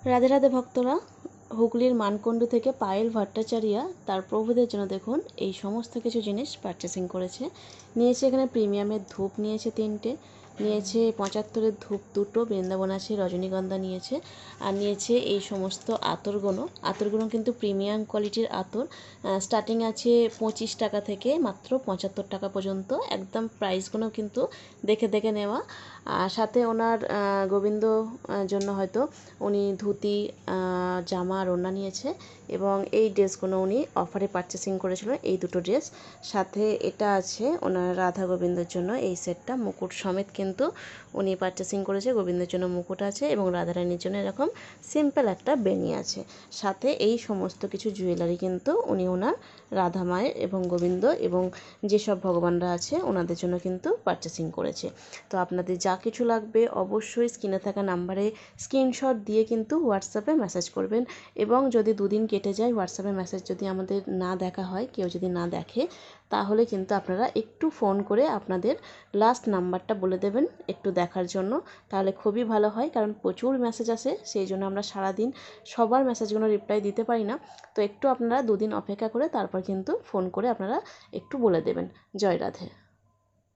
রাধে রাধে ভক্তরা, হুগলির মানকুণ্ডু থেকে পায়েল ভট্টাচার্যা তার প্রভুদের জন্য দেখুন এই সমস্ত কিছু জিনিস পারচেসিং করেছে। নিয়েছে এখানে প্রিমিয়ামের ধূপ নিয়েছে 3টে, নিয়েছে 75-এর ধূপ 2টো, বৃন্দাবন আছে, রজনীগন্ধা নিয়েছে, আর নিয়েছে এই সমস্ত আতরগুলো। আতরগুলো কিন্তু প্রিমিয়াম কোয়ালিটির আতর, স্টার্টিং আছে 25 টাকা থেকে মাত্র 75 টাকা পর্যন্ত। একদম প্রাইসগুলো কিন্তু দেখে দেখে নেওয়া। আর সাথে ওনার গোবিন্দ জন্য হয়তো উনি ধুতি, জামা আর ওড়না নিয়েছে, এবং এই ড্রেসগুলো উনি অফারে পারচেসিং করেছিল, এই দুটো ড্রেস। সাথে এটা আছে ওনার রাধা গোবিন্দের জন্য এই সেটটা, মুকুট সমেত কিন্তু উনি পারচেসিং করেছে। গোবিন্দের জন্য মুকুট আছে এবং রাধারানীর জন্য এরকম সিম্পল একটা বেনি আছে। সাথে এই সমস্ত কিছু জুয়েলারি কিন্তু উনি ওনার রাধা মায়ের এবং গোবিন্দ এবং যেসব ভগবানরা আছে ওনাদের জন্য কিন্তু পারচেসিং করেছে। তো আপনাদের যা কিছু লাগবে অবশ্যই স্ক্রিনে থাকা নাম্বারে স্ক্রিনশট দিয়ে কিন্তু হোয়াটসঅ্যাপে মেসেজ করবেন। এবং যদি দুদিন কেটে যায় হোয়াটসঅ্যাপে মেসেজ যদি আমাদের না দেখা হয়, কেউ যদি না দেখে, তাহলে কিন্তু আপনারা একটু ফোন করে আপনাদের লাস্ট নাম্বারটা বলে দেবেন একটু দেখার জন্য, তাহলে খুবই ভালো হয়। কারণ প্রচুর মেসেজ আসে, সেই জন্য আমরা সারাদিন সবার মেসেজগুলো রিপ্লাই দিতে পারি না। তো একটু আপনারা দুদিন অপেক্ষা করে তারপর কিন্তু ফোন করে আপনারা একটু বলে দেবেন। জয় রাধে।